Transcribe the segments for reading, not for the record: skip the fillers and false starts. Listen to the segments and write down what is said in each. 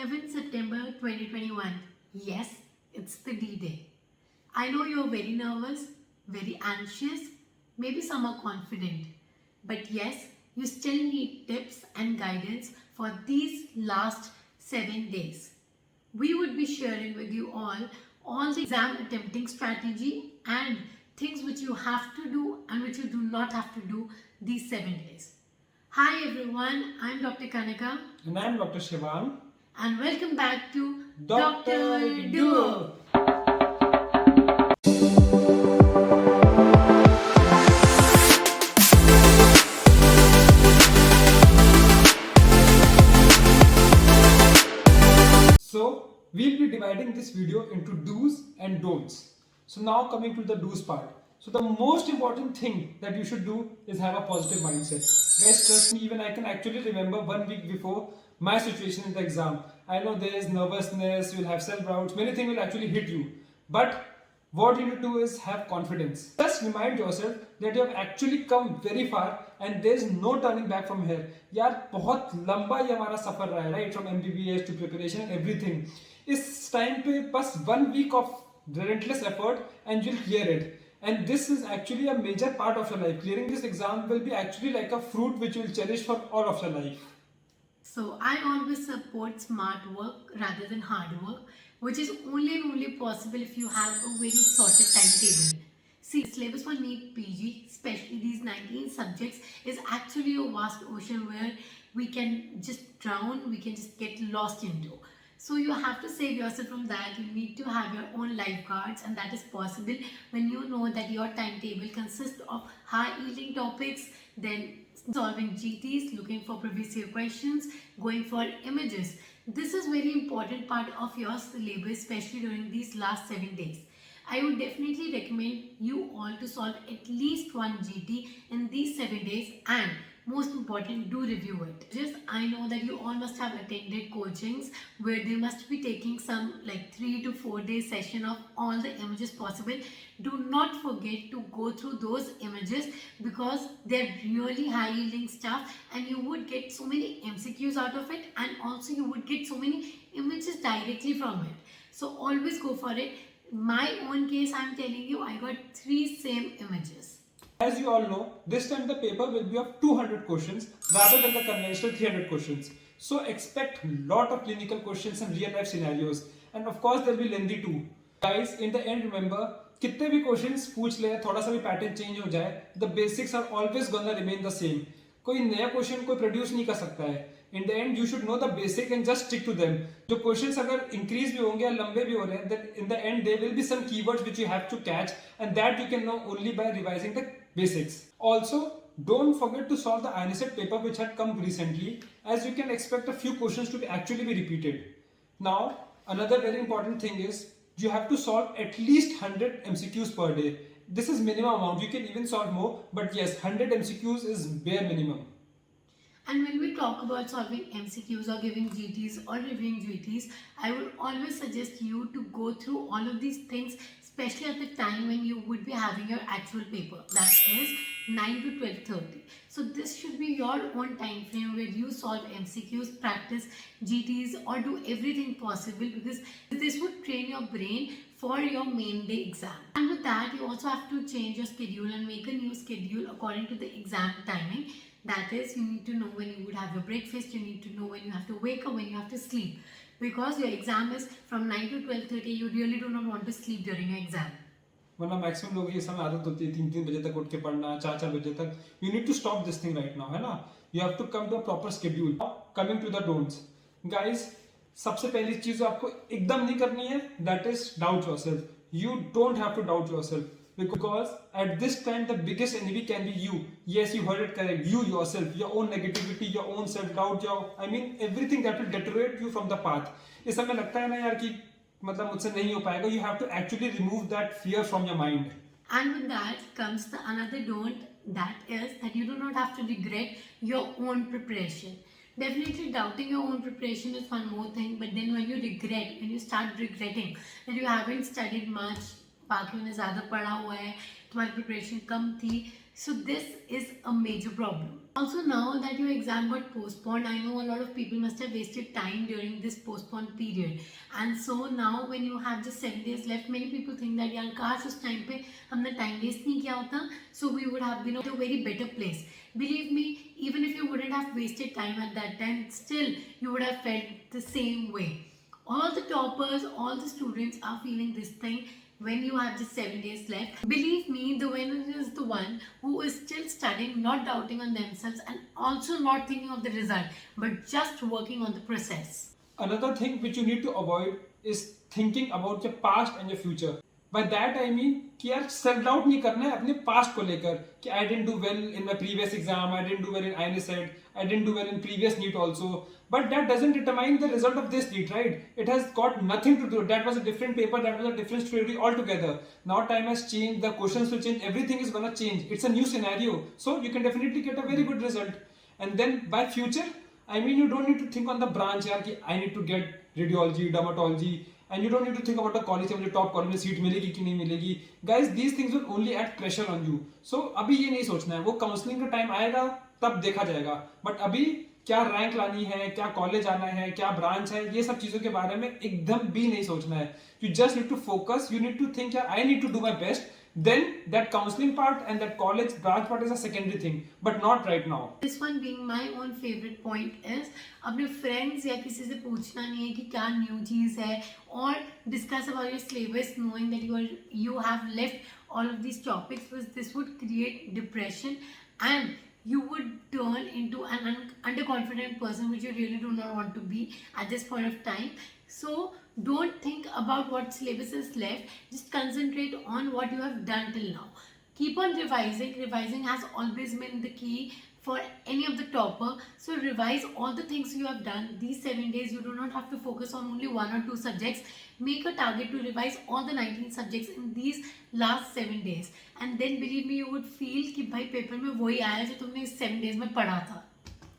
11th September 2021. Yes, it's the D-Day. I know you're very nervous, very anxious, maybe some are confident. But yes, you still need tips and guidance for these last 7 days. We would be sharing with you all the exam attempting strategy and things which you have to do and which you do not have to do these 7 days. Hi everyone, I'm Dr. Kanaka. And I'm Dr. Shivang. And welcome back to Dr. Duo. So, we'll be dividing this video into do's and don'ts. So now coming to the do's part. So the most important thing that you should do is have a positive mindset. Guys, trust me, even I can actually remember 1 week before my situation in the exam. I know there is nervousness, you'll have self-doubts, many things will actually hit you. But what you need to do is have confidence. Just remind yourself that you have actually come very far and there is no turning back from here. यार बहुत लंबा ये हमारा सफर रहा है, right? From MBBS to preparation and everything. इस time पे बस 1 week of relentless effort and you'll clear it. And this is actually a major part of your life. Clearing this exam will be actually like a fruit which you will cherish for all of your life. So I always support smart work rather than hard work, which is only and only possible if you have a very sorted timetable. See, the syllabus for NEET PG, especially these 19 subjects, is actually a vast ocean where we can just drown, we can just get lost into. So you have to save yourself from that. You need to have your own lifeguards, and that is possible when you know that your timetable consists of high-yielding topics, then solving GTs, looking for previous year questions, going for images. This is very important part of your syllabus, especially during these last 7 days. I would definitely recommend you all to solve at least one GT in these 7 days, and most important, do review it. Just I know that you all must have attended coachings where they must be taking some like 3 to 4 day session of all the images possible. Do not forget to go through those images because they're really high yielding stuff and you would get so many MCQs out of it, and also you would get so many images directly from it. So always go for it. My own case, I'm telling you, I got 3 same images. As you all know, this time the paper will be of 200 questions rather than the conventional 300 questions. So expect lot of clinical questions and real life scenarios, and of course there will be lengthy too. Guys, in the end remember, कितने भी questions पूछ ले, थोड़ा सा भी pattern change हो जाए, the basics are always gonna remain the same. कोई नया क्वेश्चन कोई प्रोड्यूस नहीं कर सकता है. In the end, you should know the basic and just stick to them. जो questions अगर increase भी होंगे या लंबे भी हो रहे हैं, then in the end there will be some keywords which you have to catch, and that you can know only by revising the basics. Also, don't forget to solve the INSTA paper which had come recently, as you can expect a few questions to actually be repeated. Now, another very important thing is you have to solve at least 100 MCQs per day. This is minimum amount. You can even solve more, but yes, 100 MCQs is bare minimum. And when we talk about solving MCQs or giving GTs or reviewing GTs, I would always suggest you to go through all of these things, especially at the time when you would be having your actual paper, that is 9 to 12:30. So this should be your own time frame where you solve MCQs, practice GTs, or do everything possible, because this would train your brain for your main day exam. And with that, you also have to change your schedule and make a new schedule according to the exam timing. That is, you need to know when you would have your breakfast, you need to know when you have to wake up, when you have to sleep. Because your exam is from 9 to 12:30, you really do not want to sleep during your exam. वरना maximum लोग ये समय आदत होती है 3-3 बजे तक उठ के पढ़ना, 4-4 बजे तक. You need to stop this thing right now, है ना? You have to come to a proper schedule. Coming to the don'ts, guys. सबसे पहली चीज जो आपको एकदम नहीं करनी है, that is doubt yourself. You don't have to doubt yourself. Because at this time the biggest enemy can be you. Yes, you heard it correct. You yourself, your own negativity, your own self-doubt, everything that will deteriorate you from the path. इस समय लगता है ना यार कि मतलब मुझसे नहीं हो पाएगा. You have to actually remove that fear from your mind. And with that comes the another don't, that is that you do not have to regret your own preparation. Definitely doubting your own preparation is one more thing, but then when you start regretting that you haven't studied much, बाकियों ने ज़्यादा पढ़ा हुआ है, तुम्हारी preparation कम थी, so this is a major problem. Also, now that your exam got postponed, I know a lot of people must have wasted time during this postponed period. And so now when you have just 7 days left, many people think that यार काश उस time पे हमने time waste नहीं किया होता, so we would have been at a very better place. Believe me, even if you wouldn't have wasted time at that time, still you would have felt the same way. All the toppers, all the students are feeling this thing when you have just 7 days left. Believe me, the winner is the one who is still studying, not doubting on themselves, and also not thinking of the result, but just working on the process. Another thing which you need to avoid is thinking about your past and your future. By that I mean कि यार self doubt नहीं करना है अपने past को लेकर कि I didn't do well in my previous exam, I didn't do well in INSTA, I didn't do well in previous NEET also, but that doesn't determine the result of this NEET, right? It has got nothing to do. That was a different paper, that was a different story altogether. Now time has changed, the questions will change, everything is gonna change. It's a new scenario, so you can definitely get a very good result. And then by future, I mean, you don't need to think on the branch यार कि I need to get radiology, dermatology, and you don't need to think about the college मुझे top college में seat मिलेगी कि नहीं मिलेगी. Guys, these things will only add pressure on you. So अभी ये नहीं सोचना है, वो काउंसलिंग का टाइम आएगा तब देखा जाएगा. बट अभी क्या रैंक लानी है, क्या कॉलेज आना है, क्या ब्रांच है, ये सब चीजों के बारे में एकदम भी नहीं सोचना है. You just need to focus. You need to think यार I need to do my best. Then that counseling part and that college branch part is a secondary thing, but not right now. This one being my own favorite point is अपने friends या किसी से पूछना नहीं है कि क्या new चीज़ है, और discuss about your syllabus knowing that you have left all of these topics, because this would create depression and you would turn into an underconfident person, which you really do not want to be at this point of time. So don't think about what syllabus is left, just concentrate on what you have done till now. Keep on revising. Revising has always been the key for any of the topper. So revise all the things you have done. These 7 days you do not have to focus on only 1 or 2 subjects. Make a target to revise all the 19 subjects in these last 7 days. And then believe me, you would feel कि भाई paper में वही आया जो तुमने इस 7 days में पढ़ा था.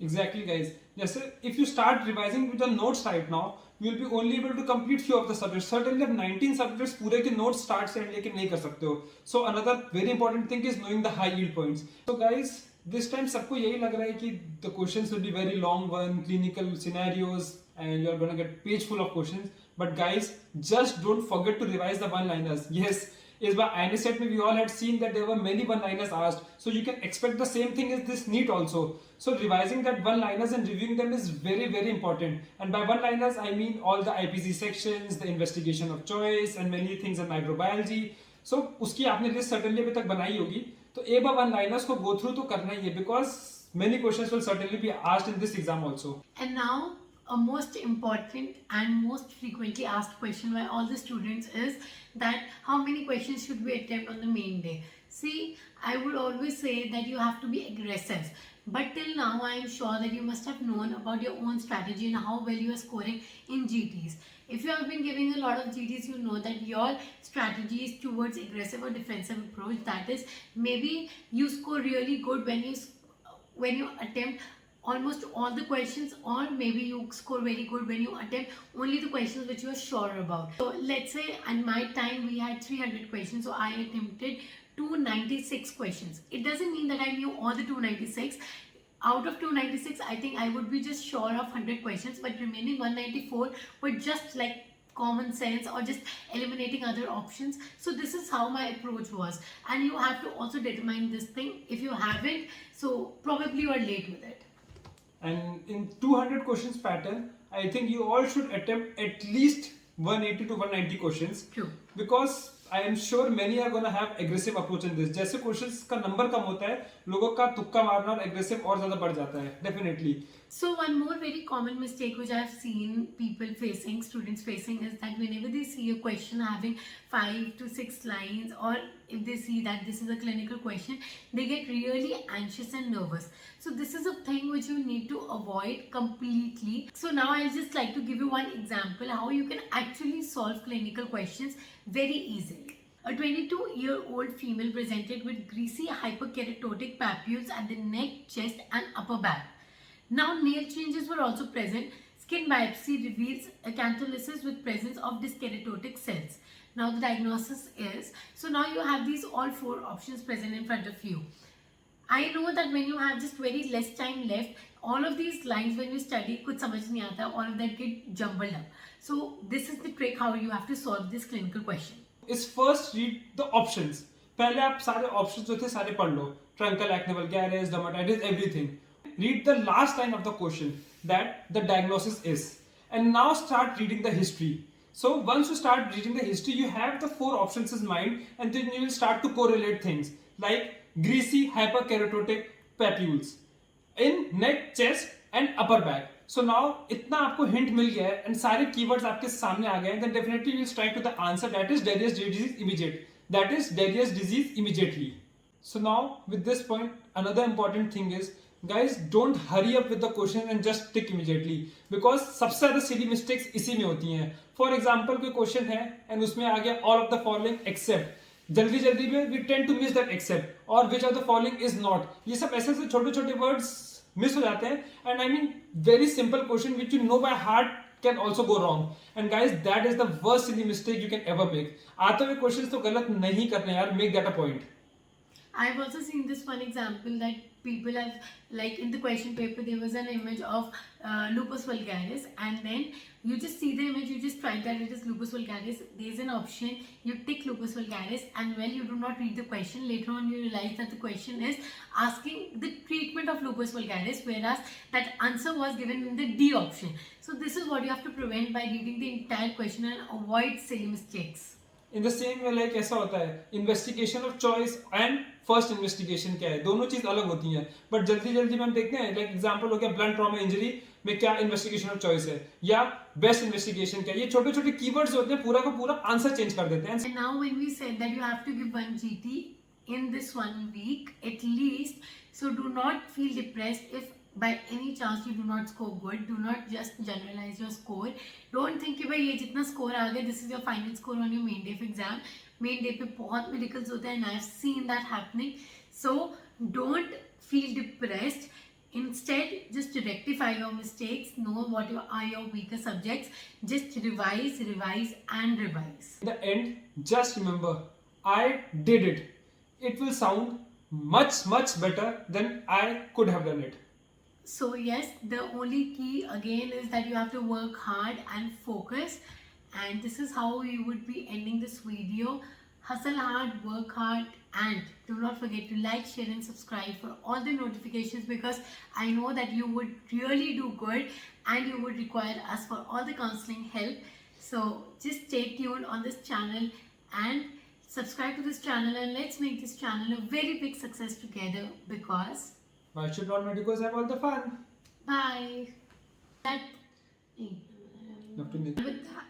Exactly, guys. Yes, sir. If you start revising with the notes right now, you will be only able to complete few of the subjects. Certainly, आप 19 subjects पूरे के notes start से end लेके नहीं कर सकते हो. So another very important thing is knowing the high yield points. So guys, this time सबको यही लग रहा है कि the questions will be very long one, clinical scenarios, and you are gonna get page full of questions. But guys, just don't forget to revise the one-liners. Yes. Is by INSTA we all had seen that there were many one-liners asked, so you can expect the same thing as this NEET also. So revising that one-liners and reviewing them is very very important. And by one-liners I mean all the IPC sections, the investigation of choice, and many things in microbiology. So उसकी आपने list certainly अभी तक बनाई होगी, तो एक बार one-liners को go through तो करना ही है, because many questions will certainly be asked in this exam also. And now a most important and most frequently asked question by all the students is that how many questions should we attempt on the main day. See, I would always say that you have to be aggressive, but till now I am sure that you must have known about your own strategy and how well you are scoring in GTs. If you have been giving a lot of GTs, you know that your strategy is towards aggressive or defensive approach. That is, maybe you score really good when you attempt almost all the questions, or maybe you score very good when you attempt only the questions which you are sure about. So let's say at my time we had 300 questions, so I attempted 296 questions. It doesn't mean that I knew all the 296. Out of 296, I think I would be just sure of 100 questions, but remaining 194 were just like common sense or just eliminating other options. So this is how my approach was, and you have to also determine this thing. If you haven't, so probably you are late with it. And in 200 questions pattern, I think you all should attempt at least 180 to 190 questions. True. Because I am sure many are gonna have aggressive approach in this. जैसे questions का number कम होता है, लोगों का तुक्का मारना और aggressive और ज़्यादा बढ़ जाता है. Definitely. So one more very common mistake which I've seen people facing, students facing, is that whenever they see a question having 5 to 6 lines, or if they see that this is a clinical question, they get really anxious and nervous. So this is a thing which you need to avoid completely. So now I'll just like to give you one example how you can actually solve clinical questions very easily. A 22-year-old female presented with greasy hyperkeratotic papules at the neck, chest and upper back. Now nail changes were also present. Skin biopsy reveals acantholysis with presence of dyskeratotic cells. Now the diagnosis is, so now you have these all 4 options present in front of you. I know that when you have just very less time left, all of these lines when you study कुछ समझ नहीं आता, all of that get jumbled up. So this is the trick how you have to solve this clinical question. Is first read the options. पहले आप सारे options जो थे सारे पढ़ लो. Truncal, acne vulgaris, dermatitis, everything. Read the last line of the question that the diagnosis is. And now start reading the history. So once you start reading the history, you have the 4 options in mind, and then you will start to correlate things like greasy hyperkeratotic papules in neck, chest and upper back. So now इतना आपको hint मिल गया है and सारे keywords आपके सामने आ गए हैं, then definitely you will strike to the answer, that is Darius disease immediate. That is Darius disease immediately. So now with this point, another important thing is, guys, don't hurry up with the question and just tick immediately, because सबसे ज़्यादा silly mistakes इसी में होती हैं. For example, कोई question है and उसमें आ गया all of the following except. जल्दी जल्दी में we tend to miss that except, or which of the following is not. ये सब ऐसे ऐसे छोटे छोटे words मिस हो जाते हैं, and I mean very simple question which you know by heart can also go wrong. And guys, that is the worst silly mistake you can ever make. आते हुए questions तो गलत नहीं करने यार, make that a point. I've also seen this one example that people have, like in the question paper there was an image of lupus vulgaris, and then you just see the image, you just write that it is lupus vulgaris. There is an option, you tick lupus vulgaris, and well, you do not read the question. Later on you realize that the question is asking the treatment of lupus vulgaris, whereas that answer was given in the D option. So this is what you have to prevent by reading the entire question and avoid silly mistakes. In the same way like ऐसा होता है, investigation of choice and first investigation क्या है, दोनों चीज अलग होती हैं. बट जल्दी जल्दी में हम देखते हैं, लाइक एग्जांपल हो गया ब्लंट ट्रॉमा इंजरी में क्या इन्वेस्टिगेशन ऑफ चॉइस है, या बेस्ट इन्वेस्टिगेशन क्या है. ये छोटे छोटे कीवर्ड्स होते हैं, पूरा का पूरा आंसर चेंज कर देते हैं. And now when we said that you have to give 1 GT in this 1 week at least, so do not feel depressed if by any chance you do not score good. Do not just generalize your score. Don't think कि भाई ये जितना score आ गया, this is your final score on your main day of exam. Main day पे बहुत miracles होते हैं, and I've seen that happening. So don't feel depressed. Instead, just rectify your mistakes. Know what are your weaker subjects. Just revise, revise, and revise. In the end, just remember, I did it. It will sound much better than I could have done it. So yes, the only key again is that you have to work hard and focus, and this is how you would be ending this video. Hustle hard, work hard, and do not forget to like, share and subscribe for all the notifications, because I know that you would really do good and you would require us for all the counseling help. So just stay tuned on this channel and subscribe to this channel, and let's make this channel a very big success together, because Why should non-medicals have all the fun? bye. That You have to make with that.